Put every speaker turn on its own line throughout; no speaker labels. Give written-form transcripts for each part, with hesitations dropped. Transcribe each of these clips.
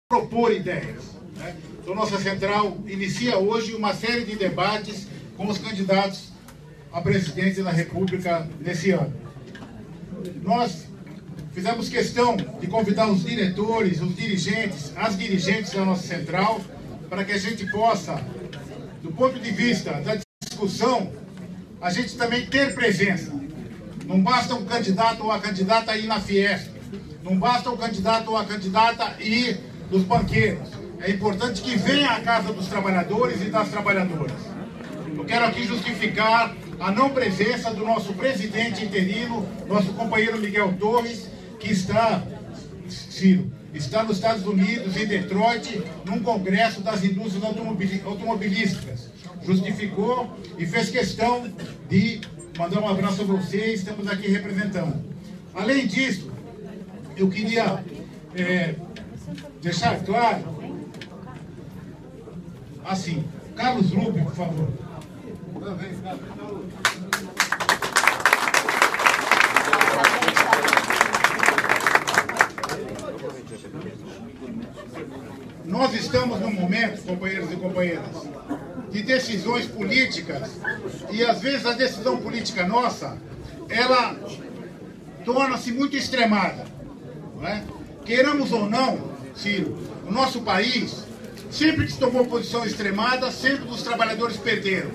propor ideias, né? Então, nossa central inicia hoje uma série de debates com os candidatos a presidente da República nesse ano. Nós fizemos questão de convidar os diretores, os dirigentes, as dirigentes da nossa central, para que a gente possa, do ponto de vista da discussão, a gente também ter presença. Não basta um candidato ou a candidata ir na Fiesp, não basta o candidato ou a candidata ir nos banqueiros. É importante que venha à casa dos trabalhadores e das trabalhadoras. Eu quero aqui justificar a não presença do nosso presidente interino, nosso companheiro Miguel Torres, que está, Ciro, está nos Estados Unidos, em Detroit, num congresso das indústrias automobilísticas. Justificou e fez questão de mandar um abraço a vocês, estamos aqui representando. Além disso, eu queria deixar claro, assim, Carlos Lupe, por favor. Nós estamos num momento, companheiros e companheiras, de decisões políticas, e às vezes a decisão política nossa, ela torna-se muito extremada, não é? Queiramos ou não, Ciro, o nosso país, sempre que se tomou posição extremada, sempre os trabalhadores perderam.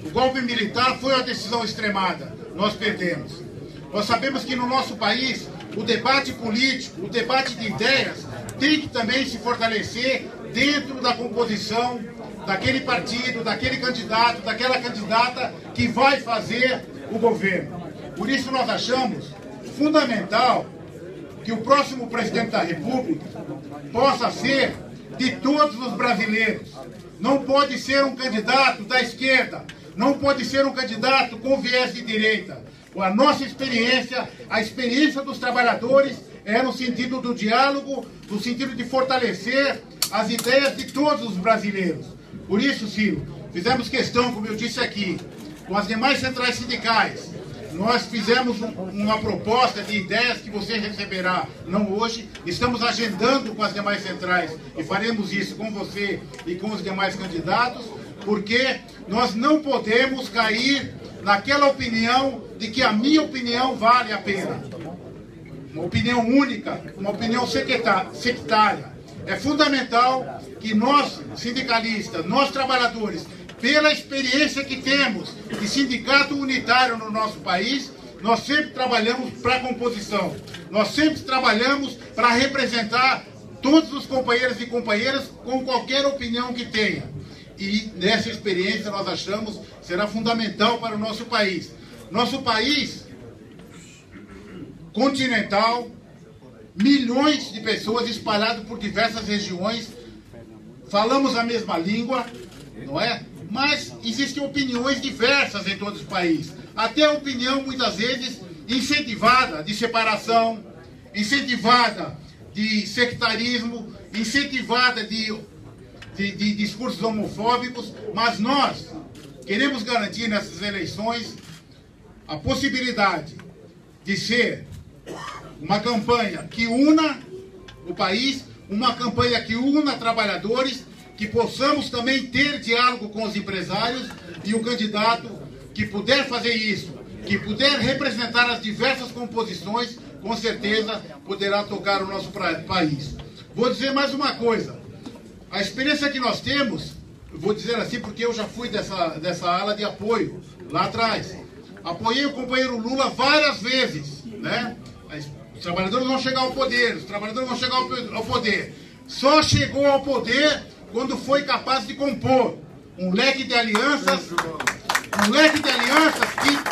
O golpe militar foi uma decisão extremada, nós perdemos. Nós sabemos que no nosso país, o debate político, o debate de ideias, tem que também se fortalecer dentro da composição daquele partido, daquele candidato, daquela candidata que vai fazer o governo. Por isso nós achamos fundamental que o próximo presidente da República possa ser de todos os brasileiros. Não pode ser um candidato da esquerda, não pode ser um candidato com viés de direita. A nossa experiência, a experiência dos trabalhadores é no sentido do diálogo, no sentido de fortalecer as ideias de todos os brasileiros. Por isso, Ciro, fizemos questão, como eu disse aqui, com as demais centrais sindicais, nós fizemos uma proposta de ideias que você receberá, não hoje, estamos agendando com as demais centrais e faremos isso com você e com os demais candidatos, porque nós não podemos cair naquela opinião de que a minha opinião vale a pena. Uma opinião única, uma opinião sectária. É fundamental que nós, sindicalistas, nós trabalhadores, pela experiência que temos de sindicato unitário no nosso país, nós sempre trabalhamos para a composição. Nós sempre trabalhamos para representar todos os companheiros e companheiras com qualquer opinião que tenha. E nessa experiência nós achamos será fundamental para o nosso país. Nosso país continental, milhões de pessoas espalhadas por diversas regiões, falamos a mesma língua, não é? Mas existem opiniões diversas em todo o país. Até a opinião, muitas vezes, incentivada de separação, incentivada de sectarismo, incentivada de discursos homofóbicos. Mas nós queremos garantir nessas eleições a possibilidade de ser uma campanha que una o país, uma campanha que una trabalhadores, que possamos também ter diálogo com os empresários, e o candidato que puder fazer isso, que puder representar as diversas composições, com certeza poderá tocar o nosso país. Vou dizer mais uma coisa, a experiência que nós temos, vou dizer assim porque eu já fui dessa ala de apoio, lá atrás. Apoiei o companheiro Lula várias vezes, né? Os trabalhadores vão chegar ao poder, os trabalhadores vão chegar ao poder. Só chegou ao poder quando foi capaz de compor um leque de alianças que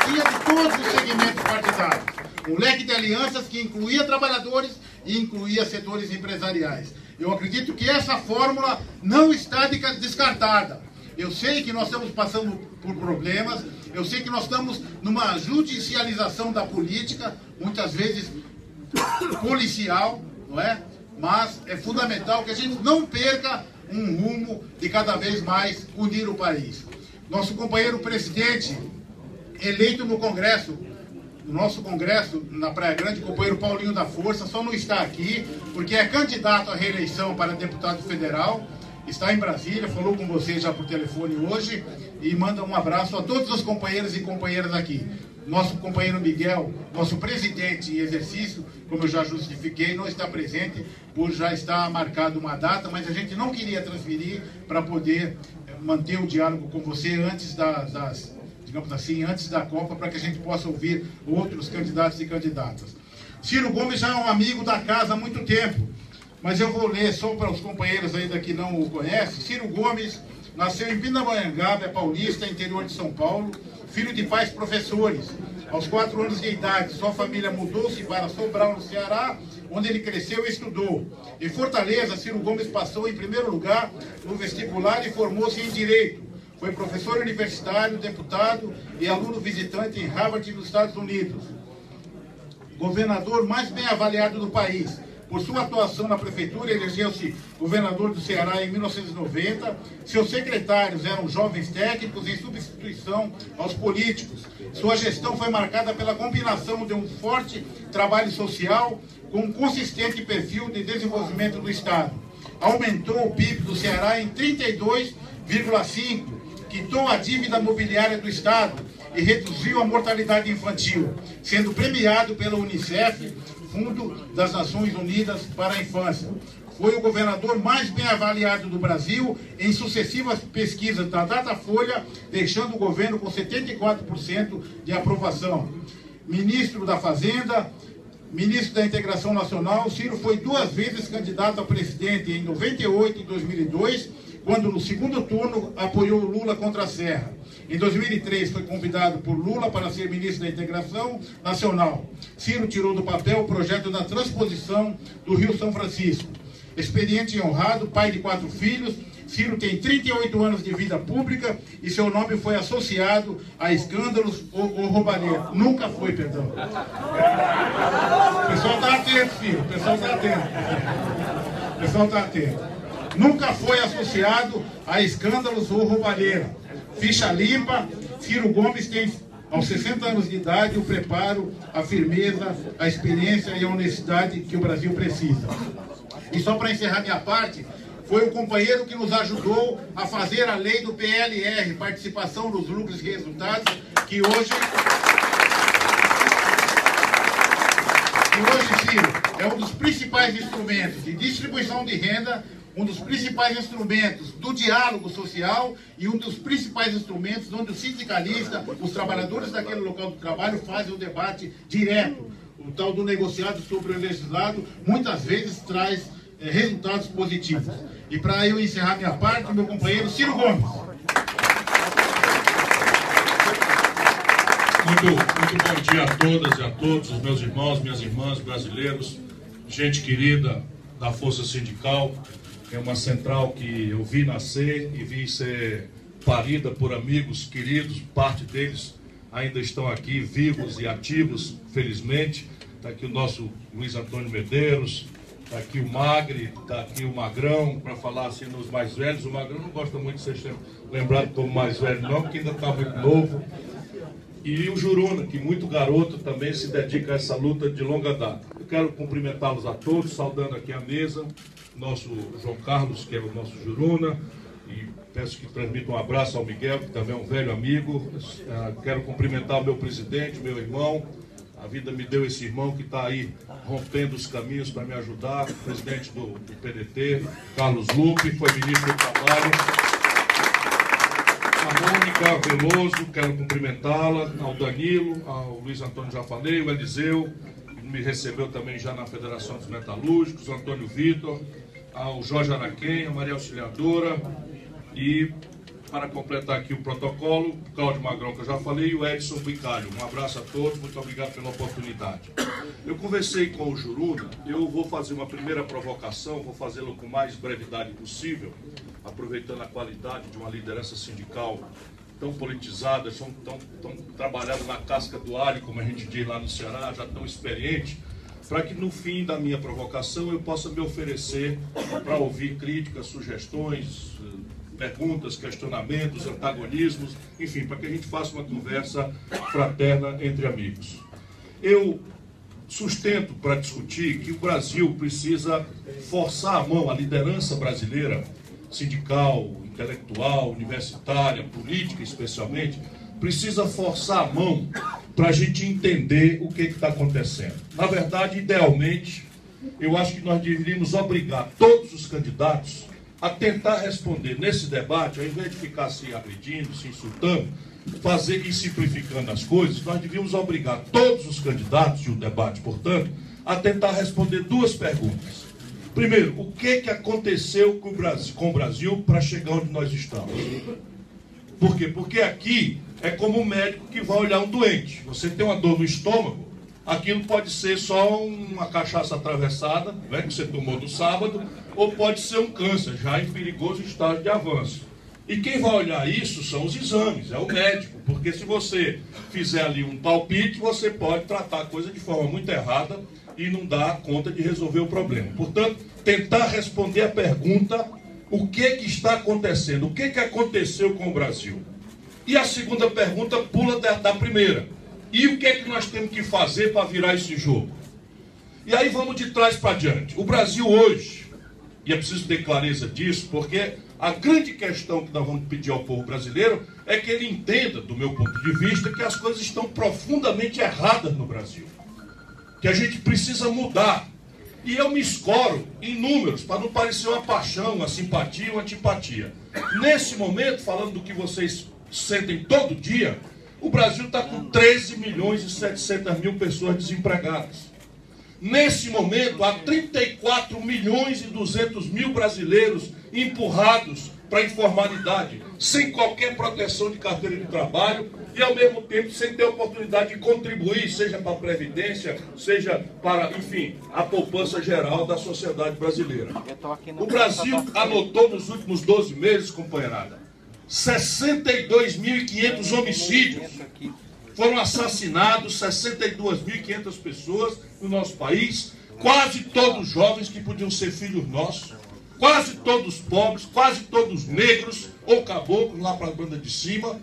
tinha de todos os segmentos partidários. Um leque de alianças que incluía trabalhadores e incluía setores empresariais. Eu acredito que essa fórmula não está descartada. Eu sei que nós estamos passando por problemas, eu sei que nós estamos numa judicialização da política, muitas vezes policial, não é? Mas é fundamental que a gente não perca um rumo de cada vez mais unir o país. Nosso companheiro presidente, eleito no Congresso no nosso congresso na Praia Grande, o companheiro Paulinho da Força, só não está aqui porque é candidato à reeleição para deputado federal, está em Brasília, falou com vocês já por telefone hoje e manda um abraço a todos os companheiros e companheiras aqui. Nosso companheiro Miguel, nosso presidente em exercício, como eu já justifiquei, não está presente por já estar marcado uma data, mas a gente não queria transferir para poder manter o diálogo com você antes digamos assim, antes da Copa, para que a gente possa ouvir outros candidatos e candidatas. Ciro Gomes já é um amigo da casa há muito tempo, mas eu vou ler só para os companheiros ainda que não o conhecem. Ciro Gomes nasceu em Pindamonhangaba, é paulista, interior de São Paulo, filho de pais professores. Aos 4 anos de idade, sua família mudou-se para Sobral, no Ceará, onde ele cresceu e estudou. Em Fortaleza, Ciro Gomes passou em primeiro lugar no vestibular e formou-se em Direito. Foi professor universitário, deputado e aluno visitante em Harvard, nos Estados Unidos. Governador mais bem avaliado do país. Por sua atuação na prefeitura, elegeu-se governador do Ceará em 1990. Seus secretários eram jovens técnicos em substituição aos políticos. Sua gestão foi marcada pela combinação de um forte trabalho social com um consistente perfil de desenvolvimento do Estado. Aumentou o PIB do Ceará em 32,5%, quitou a dívida mobiliária do Estado e reduziu a mortalidade infantil, sendo premiado pela Unicef, Fundo das Nações Unidas para a Infância. Foi o governador mais bem avaliado do Brasil em sucessivas pesquisas da Datafolha, deixando o governo com 74% de aprovação. Ministro da Fazenda, ministro da Integração Nacional, Ciro foi 2 vezes candidato a presidente, em 98 e 2002, quando no segundo turno apoiou Lula contra a Serra. Em 2003 foi convidado por Lula para ser ministro da Integração Nacional. Ciro tirou do papel o projeto da transposição do Rio São Francisco. Experiente e honrado, pai de 4 filhos, Ciro tem 38 anos de vida pública e seu nome foi associado a escândalos ou roubalheira. Nunca foi, perdão. O pessoal está atento, filho. O pessoal está atento. O pessoal está atento. Nunca foi associado a escândalos ou roubalheira. Ficha limpa, Ciro Gomes tem, aos 60 anos de idade, o preparo, a firmeza, a experiência e a honestidade que o Brasil precisa. E só para encerrar minha parte, foi o companheiro que nos ajudou a fazer a lei do PLR, Participação nos Lucros e Resultados, que hoje, Ciro, é um dos principais instrumentos de distribuição de renda, um dos principais instrumentos do diálogo social e um dos principais instrumentos onde o sindicalista, os trabalhadores daquele local do trabalho fazem o debate direto. O tal do negociado sobre o legislado muitas vezes traz resultados positivos. E para eu encerrar minha parte, o meu companheiro Ciro Gomes.
Muito bom dia a todas e a todos, os meus irmãos, minhas irmãs, brasileiros, gente querida da Força Sindical. É uma central que eu vi nascer e vi ser parida por amigos queridos, parte deles ainda estão aqui vivos e ativos, felizmente. Está aqui o nosso Luiz Antônio Medeiros, está aqui o Magre, está aqui o Magrão, para falar assim nos mais velhos. O Magrão não gosta muito de ser lembrado como mais velho não, porque ainda está muito novo. E o Juruna, que muito garoto também se dedica a essa luta de longa data. Eu quero cumprimentá-los a todos, saudando aqui a mesa, nosso João Carlos, que é o nosso Juruna, e peço que transmita um abraço ao Miguel, que também é um velho amigo. Quero cumprimentar o meu presidente, meu irmão. A vida me deu esse irmão que está aí rompendo os caminhos para me ajudar, presidente do PDT, Carlos Lupe, foi ministro do Trabalho. A Mônica Veloso, quero cumprimentá-la, ao Danilo, ao Luiz Antônio, já falei, o Eliseu, que me recebeu também já na Federação dos Metalúrgicos, o Antônio Vitor, ao Jorge Araquém, a Maria Auxiliadora, e para completar aqui o protocolo, o Cláudio Magrão, que eu já falei, e o Edson Bicalho. Um abraço a todos, muito obrigado pela oportunidade. Eu conversei com o Juruna, eu vou fazer uma primeira provocação, vou fazê-lo com mais brevidade possível, aproveitando a qualidade de uma liderança sindical tão politizada, tão trabalhada na casca do alho, como a gente diz lá no Ceará, já tão experiente, para que no fim da minha provocação eu possa me oferecer para ouvir críticas, sugestões, perguntas, questionamentos, antagonismos, enfim, para que a gente faça uma conversa fraterna entre amigos. eu sustento para discutir que o Brasil precisa forçar a mão, a liderança brasileira, sindical, intelectual, universitária, política especialmente, precisa forçar a mão para a gente entender o que está acontecendo. Na verdade, idealmente, eu acho que nós deveríamos obrigar todos os candidatos a tentar responder nesse debate, ao invés de ficar se agredindo, se insultando, fazer e simplificando as coisas, nós devíamos obrigar todos os candidatos de um debate, portanto, a tentar responder duas perguntas. Primeiro, o que aconteceu com o Brasil para chegar onde nós estamos? Por quê? Porque aqui é como um médico que vai olhar um doente. Você tem uma dor no estômago, aquilo pode ser só uma cachaça atravessada, né, que você tomou no sábado, ou pode ser um câncer, já em perigoso estágio de avanço. E quem vai olhar isso são os exames, é o médico, porque se você fizer ali um palpite, você pode tratar a coisa de forma muito errada e não dar conta de resolver o problema. Portanto, tentar responder a pergunta, o que está acontecendo, o que aconteceu com o Brasil? E a segunda pergunta pula da primeira. E o que nós temos que fazer para virar esse jogo? E aí vamos de trás para diante. O Brasil hoje, e é preciso ter clareza disso, porque a grande questão que nós vamos pedir ao povo brasileiro é que ele entenda, do meu ponto de vista, que as coisas estão profundamente erradas no Brasil. Que a gente precisa mudar. E eu me escoro em números, para não parecer uma paixão, uma simpatia, uma antipatia. Nesse momento, falando do que vocês sentem todo dia, o Brasil está com 13 milhões e 700 mil pessoas desempregadas. Nesse momento, há 34 milhões e 200 mil brasileiros empurrados para a informalidade, sem qualquer proteção de carteira de trabalho e, ao mesmo tempo, sem ter oportunidade de contribuir, seja para a Previdência, seja para, enfim, a poupança geral da sociedade brasileira. O Brasil anotou nos últimos 12 meses, companheirada, 62.500 homicídios. Foram assassinados 62.500 pessoas no nosso país, quase todos jovens que podiam ser filhos nossos, quase todos pobres, quase todos negros ou caboclos lá para a banda de cima,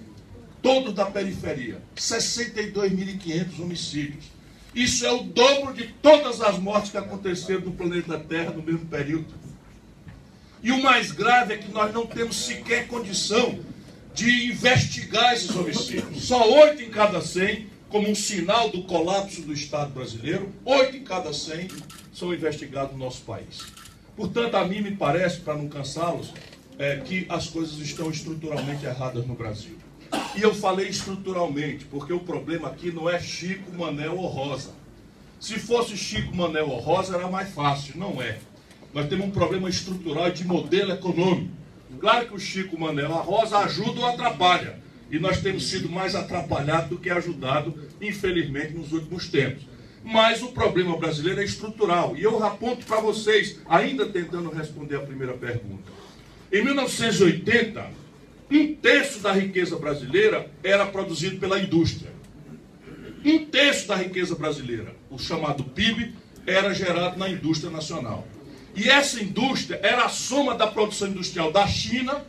todos da periferia. 62.500 homicídios. Isso é o dobro de todas as mortes que aconteceram no planeta Terra no mesmo período. E o mais grave é que nós não temos sequer condição de investigar esses homicídios. Só 8 em cada 100, como um sinal do colapso do Estado brasileiro, 8 em cada 100 são investigados no nosso país. Portanto, a mim me parece, para não cansá-los, que as coisas estão estruturalmente erradas no Brasil. E eu falei estruturalmente, porque o problema aqui não é Chico, Manel ou Rosa. Se fosse Chico, Manel ou Rosa, era mais fácil. Não é. Nós temos um problema estrutural de modelo econômico. Claro que o Chico, Manel e a Rosa ajudam ou atrapalham. E nós temos sido mais atrapalhados do que ajudados, infelizmente, nos últimos tempos. Mas o problema brasileiro é estrutural. E eu aponto para vocês, ainda tentando responder a primeira pergunta. Em 1980, 1/3 da riqueza brasileira era produzido pela indústria. 1/3 da riqueza brasileira, o chamado PIB, era gerado na indústria nacional. E essa indústria era a soma da produção industrial da China,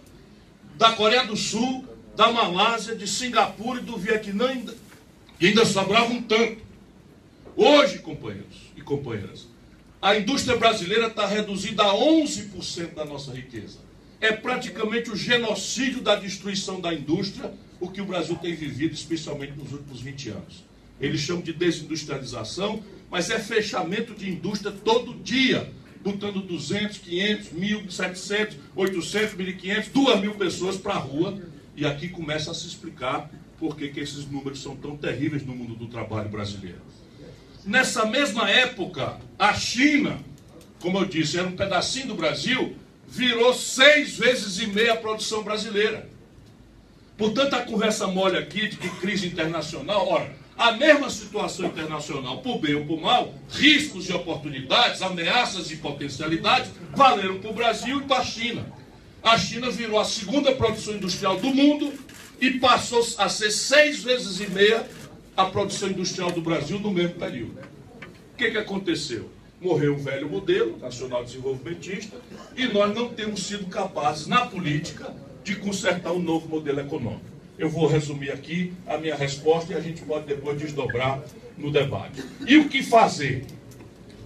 da Coreia do Sul, da Malásia, de Singapura e do Vietnã, e ainda sobrava um tanto. Hoje, companheiros e companheiras, a indústria brasileira está reduzida a 11% da nossa riqueza. É praticamente o genocídio da destruição da indústria, o que o Brasil tem vivido, especialmente nos últimos 20 anos. Eles chamam de desindustrialização, mas é fechamento de indústria todo dia, botando 200, 500, 1.000, 700, 800, 1.500, 2.000 pessoas para a rua. E aqui começa a se explicar por que esses números são tão terríveis no mundo do trabalho brasileiro. Nessa mesma época, a China, como eu disse, era um pedacinho do Brasil, virou 6,5 vezes a produção brasileira. Portanto, a conversa mole aqui de que crise internacional, ora, a mesma situação internacional, por bem ou por mal, riscos e oportunidades, ameaças e potencialidades, valeram para o Brasil e para a China. A China virou a segunda produção industrial do mundo e passou a ser 6,5 vezes a produção industrial do Brasil no mesmo período. O que aconteceu? Morreu um velho modelo nacional desenvolvimentista e nós não temos sido capazes, na política, de consertar um novo modelo econômico. eu vou resumir aqui a minha resposta e a gente pode depois desdobrar no debate. E o que fazer?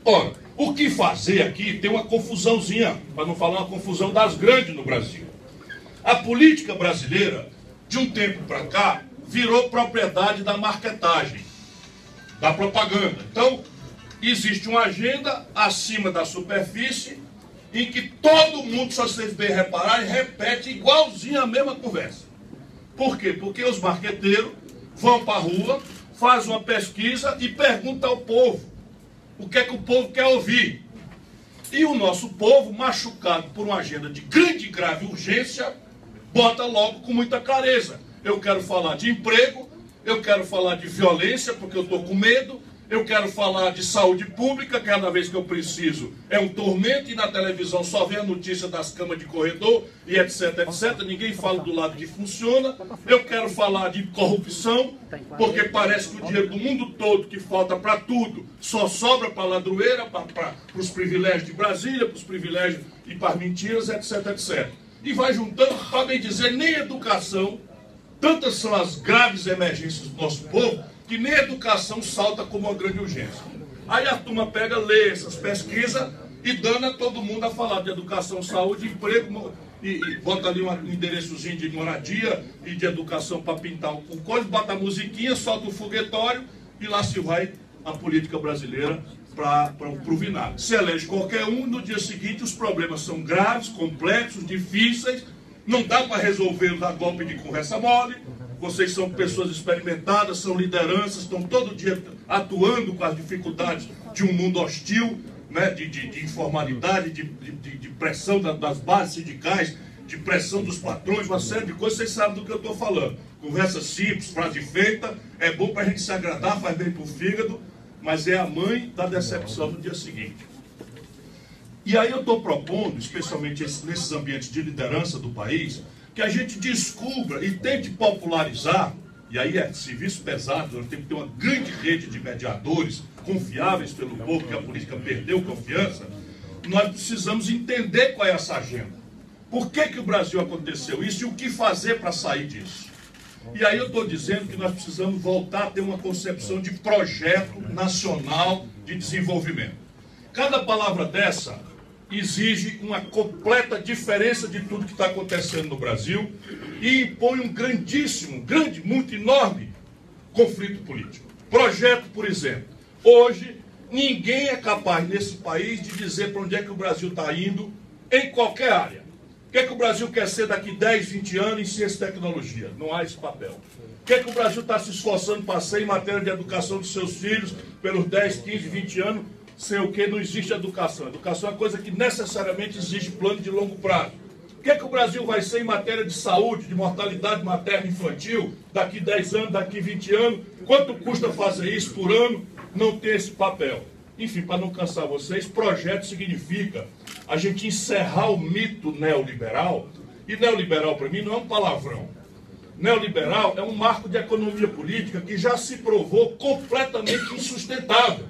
Ora, o que fazer aqui tem uma confusãozinha, para não falar uma confusão das grandes no Brasil. A política brasileira, de um tempo para cá, virou propriedade da marketagem, da propaganda. Então, existe uma agenda acima da superfície em que todo mundo, se vocês bem repararem, repete igualzinho a mesma conversa. Por quê? Porque os marqueteiros vão para a rua, fazem uma pesquisa e perguntam ao povo o que é que o povo quer ouvir. E o nosso povo, machucado por uma agenda de grande e grave urgência, bota logo com muita clareza. Eu quero falar de emprego, eu quero falar de violência, porque eu estou com medo, eu quero falar de saúde pública, cada vez que eu preciso é um tormento, e na televisão só vem a notícia das camas de corredor, e etc, etc. Ninguém fala do lado que funciona. Eu quero falar de corrupção, porque parece que o dinheiro do mundo todo, que falta para tudo, só sobra para a ladroeira, para os privilégios de Brasília, para os privilégios e para as mentiras, etc, etc. E vai juntando, para bem dizer, nem educação. Tantas são as graves emergências do nosso povo, que nem a educação salta como uma grande urgência. Aí a turma pega, lê essas pesquisas e dana todo mundo a falar de educação, saúde, emprego, e bota ali um endereçozinho de moradia e de educação para pintar o coisa, bota a musiquinha, solta o foguetório e lá se vai a política brasileira para o vinagre. Se elege qualquer um, no dia seguinte os problemas são graves, complexos, difíceis, não dá para resolvê-los a golpe de conversa mole. Vocês são pessoas experimentadas, são lideranças, estão todo dia atuando com as dificuldades de um mundo hostil, né, de informalidade, de pressão das bases sindicais, de pressão dos patrões, uma série de coisas. Vocês sabem do que eu estou falando. Conversa simples, frase feita, é bom para a gente se agradar, faz bem para o fígado, mas é a mãe da decepção no dia seguinte. E aí eu estou propondo, especialmente nesses ambientes de liderança do país, que a gente descubra e tente popularizar, e aí é serviço pesado, nós temos que ter uma grande rede de mediadores confiáveis pelo povo, que a política perdeu confiança. Nós precisamos entender qual é essa agenda. Por que o Brasil aconteceu isso e o que fazer para sair disso? E aí eu estou dizendo que nós precisamos voltar a ter uma concepção de projeto nacional de desenvolvimento. Cada palavra dessa exige uma completa diferença de tudo que está acontecendo no Brasil e impõe um muito enorme conflito político. Projeto, por exemplo. Hoje, ninguém é capaz nesse país de dizer para onde é que o Brasil está indo em qualquer área. O que é que o Brasil quer ser daqui 10, 20 anos em ciência e tecnologia? Não há esse papel. O que é que o Brasil está se esforçando para ser em matéria de educação dos seus filhos pelos 10, 15, 20 anos? Sem o que não existe educação. Educação é uma coisa que necessariamente exige plano de longo prazo. O que é que o Brasil vai ser em matéria de saúde, de mortalidade materna infantil, daqui 10 anos, daqui 20 anos? Quanto custa fazer isso por ano? Não tem esse papel. Enfim, para não cansar vocês, projeto significa a gente encerrar o mito neoliberal. E neoliberal, para mim, não é um palavrão. Neoliberal é um marco de economia política que já se provou completamente insustentável.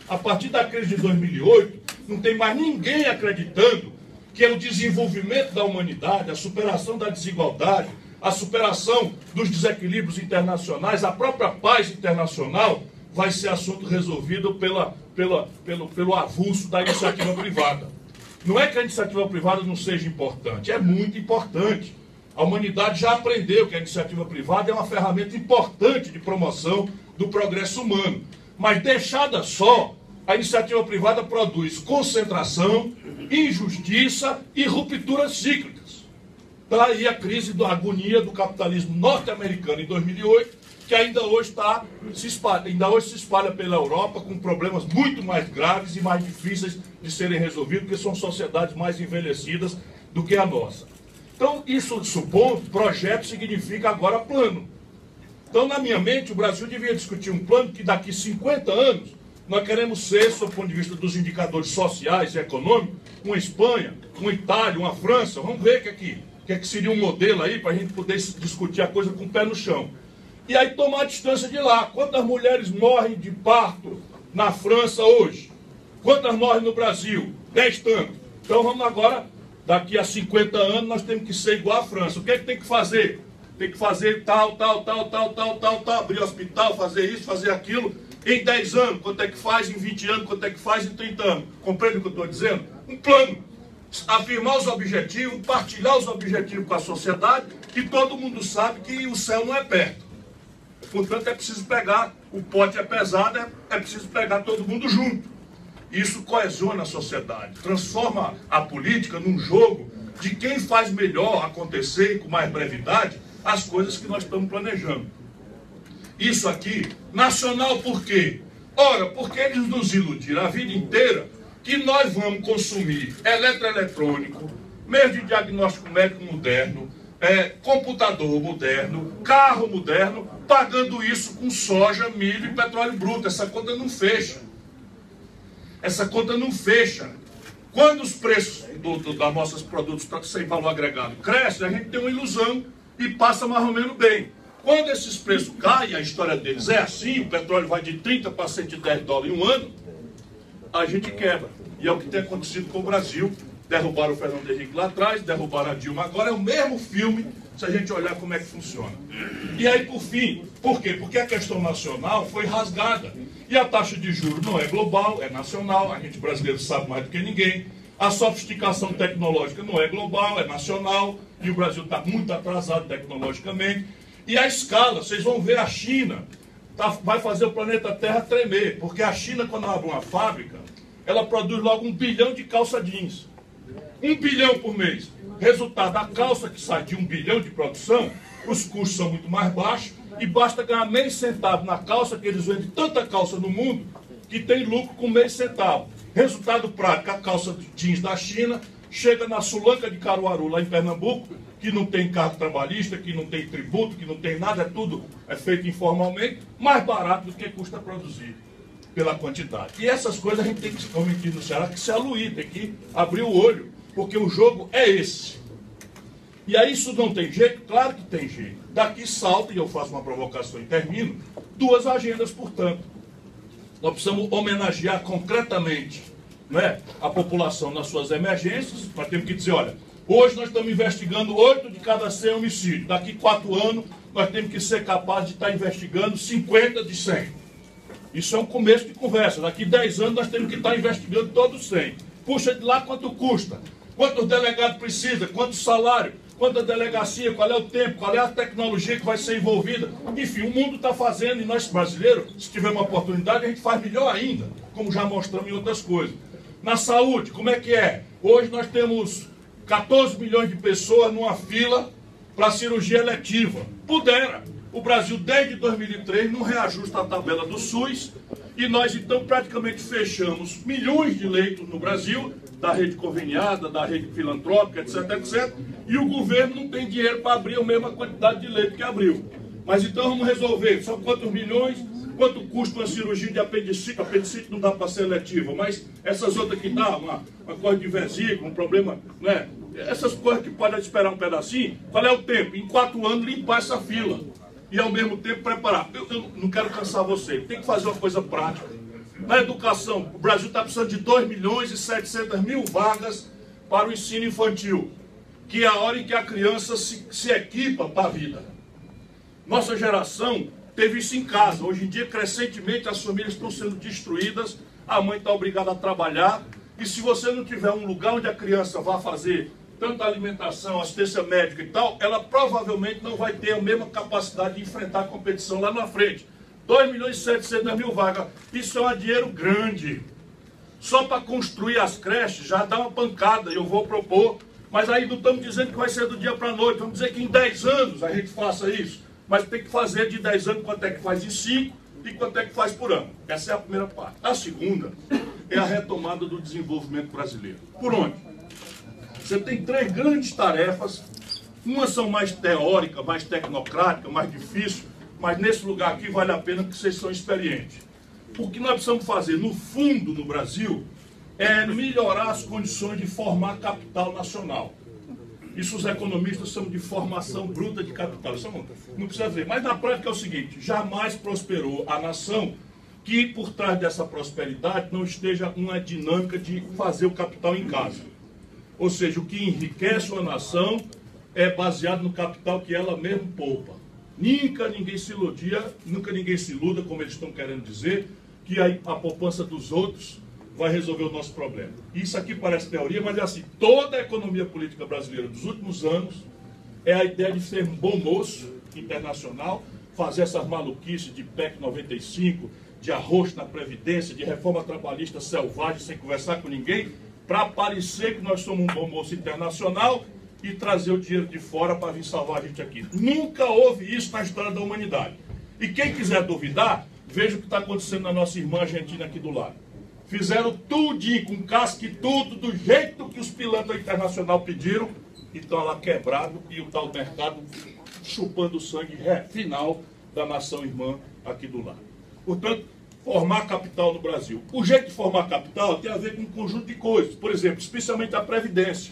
A partir da crise de 2008, não tem mais ninguém acreditando que é o desenvolvimento da humanidade, a superação da desigualdade, a superação dos desequilíbrios internacionais, a própria paz internacional vai ser assunto resolvido pelo avulso da iniciativa privada. Não é que a iniciativa privada não seja importante, é muito importante. A humanidade já aprendeu que a iniciativa privada é uma ferramenta importante de promoção do progresso humano. Mas deixada só, a iniciativa privada produz concentração, injustiça e rupturas cíclicas. Daí a crise da agonia do capitalismo norte-americano em 2008, que ainda hoje se espalha pela Europa com problemas muito mais graves e mais difíceis de serem resolvidos, porque são sociedades mais envelhecidas do que a nossa. Então, isso supondo, projeto significa agora plano. Então, na minha mente, o Brasil devia discutir um plano que daqui 50 anos nós queremos ser, sob o ponto de vista dos indicadores sociais e econômicos, uma Espanha, uma Itália, uma França. Vamos ver o que seria um modelo aí para a gente poder discutir a coisa com o pé no chão. E aí tomar a distância de lá. Quantas mulheres morrem de parto na França hoje? Quantas morrem no Brasil? 10 tantos. Então vamos agora, daqui a 50 anos, nós temos que ser igual à França. O que é que tem que fazer? tem que fazer tal, abrir hospital, fazer isso, fazer aquilo. Em 10 anos, quanto é que faz? Em 20 anos, quanto é que faz? Em 30 anos. Compreende o que eu estou dizendo? Um plano. Afirmar os objetivos, partilhar os objetivos com a sociedade, e todo mundo sabe que o céu não é perto. Portanto, é preciso pegar, o pote é pesado, é preciso pegar todo mundo junto. Isso coesiona a sociedade, transforma a política num jogo de quem faz melhor acontecer e com mais brevidade as coisas que nós estamos planejando. Isso aqui, nacional por quê? Ora, porque eles nos iludiram a vida inteira que nós vamos consumir eletroeletrônico, meio de diagnóstico médico moderno, computador moderno, carro moderno, pagando isso com soja, milho e petróleo bruto. Essa conta não fecha. Essa conta não fecha. Quando os preços dos nossos produtos sem valor agregado crescem, a gente tem uma ilusão e passa mais ou menos bem. Quando esses preços caem, a história deles é assim, o petróleo vai de 30 para 110 dólares em um ano, a gente quebra. E é o que tem acontecido com o Brasil. Derrubaram o Fernando Henrique lá atrás, derrubaram a Dilma agora, é o mesmo filme, se a gente olhar como é que funciona. E aí, por fim, por quê? Porque a questão nacional foi rasgada. E a taxa de juros não é global, é nacional, a gente brasileiro sabe mais do que ninguém. A sofisticação tecnológica não é global, é nacional, e o Brasil está muito atrasado tecnologicamente. E a escala, vocês vão ver a China, vai fazer o planeta Terra tremer, porque a China, quando abre uma fábrica, ela produz logo 1 bilhão de calça jeans. 1 bilhão por mês. Resultado, a calça que sai de 1 bilhão de produção, os custos são muito mais baixos, e basta ganhar meio centavo na calça, que eles vendem tanta calça no mundo, que tem lucro com meio centavo. Resultado prático, a calça jeans da China chega na Sulanca de Caruaru, lá em Pernambuco, que não tem cargo trabalhista, que não tem tributo, que não tem nada, tudo é feito informalmente, mais barato do que custa produzir, pela quantidade. E essas coisas a gente tem que, como aqui no Ceará, que se aluir, tem que abrir o olho, porque o jogo é esse. E aí isso não tem jeito? Claro que tem jeito. Daqui salta, e eu faço uma provocação e termino, 2 agendas, portanto. Nós precisamos homenagear concretamente, né, a população nas suas emergências. Nós temos que dizer, olha, hoje nós estamos investigando 8 de cada 100 homicídios. Daqui 4 anos, nós temos que ser capazes de estar investigando 50 de 100. Isso é um começo de conversa. Daqui 10 anos, nós temos que estar investigando todos 100. Puxa de lá quanto custa, quanto o delegado precisa, quanto salário, quanta delegacia, qual é o tempo, qual é a tecnologia que vai ser envolvida. Enfim, o mundo está fazendo, e nós brasileiros, se tiver uma oportunidade, a gente faz melhor ainda, como já mostramos em outras coisas. Na saúde, como é que é? Hoje nós temos 14 milhões de pessoas numa fila para cirurgia eletiva. Pudera. O Brasil, desde 2003, não reajusta a tabela do SUS, e nós, então, praticamente fechamos milhões de leitos no Brasil, da rede conveniada, da rede filantrópica, etc, etc, e o governo não tem dinheiro para abrir a mesma quantidade de leitos que abriu. Mas então vamos resolver. São quantos milhões? Quanto custa uma cirurgia de apendicite? Apendicite não dá para ser letiva, mas essas outras que dá, uma coisa de vesícula, um problema, né? Essas coisas que podem esperar um pedacinho, qual é o tempo? Em 4 anos limpar essa fila. E ao mesmo tempo preparar. Eu não quero cansar você, tem que fazer uma coisa prática. Na educação, o Brasil está precisando de 2.700.000 vagas para o ensino infantil, que é a hora em que a criança se equipa para a vida. Nossa geração teve isso em casa. Hoje em dia, crescentemente, as famílias estão sendo destruídas, a mãe está obrigada a trabalhar, e se você não tiver um lugar onde a criança vá fazer tanta alimentação, assistência médica e tal, ela provavelmente não vai ter a mesma capacidade de enfrentar a competição lá na frente. 2.700.000 vagas, isso é um dinheiro grande. Só para construir as creches já dá uma pancada, e eu vou propor, mas aí não estamos dizendo que vai ser do dia para a noite, vamos dizer que em 10 anos a gente faça isso, mas tem que fazer de 10 anos quanto é que faz em 5 e quanto é que faz por ano. Essa é a primeira parte. A segunda é a retomada do desenvolvimento brasileiro. Por onde? Você tem 3 grandes tarefas, umas são mais teóricas, mais tecnocráticas, mais difíceis, mas nesse lugar aqui vale a pena que vocês são experientes. O que nós precisamos fazer, no fundo, no Brasil, é melhorar as condições de formar capital nacional. Isso os economistas chamam de formação bruta de capital. Isso não precisa ver. Mas na prática é o seguinte, jamais prosperou a nação que por trás dessa prosperidade não esteja uma dinâmica de fazer o capital em casa. Ou seja, o que enriquece uma nação é baseado no capital que ela mesma poupa. Nunca ninguém se iluda, como eles estão querendo dizer, que a poupança dos outros vai resolver o nosso problema. Isso aqui parece teoria, mas é assim, toda a economia política brasileira dos últimos anos é a ideia de ser um bom moço internacional, fazer essas maluquices de PEC 95, de arroz na Previdência, de reforma trabalhista selvagem, sem conversar com ninguém, para parecer que nós somos um bom moço internacional e trazer o dinheiro de fora para vir salvar a gente aqui. Nunca houve isso na história da humanidade. E quem quiser duvidar, veja o que está acontecendo na nossa irmã argentina aqui do lado. Fizeram tudinho, com casca e tudo, do jeito que os pilantras internacional pediram, e estão lá quebrado e o tal mercado chupando o sangue final da nação irmã aqui do lado. Portanto, formar capital no Brasil. O jeito de formar capital tem a ver com um conjunto de coisas. Por exemplo, especialmente a Previdência.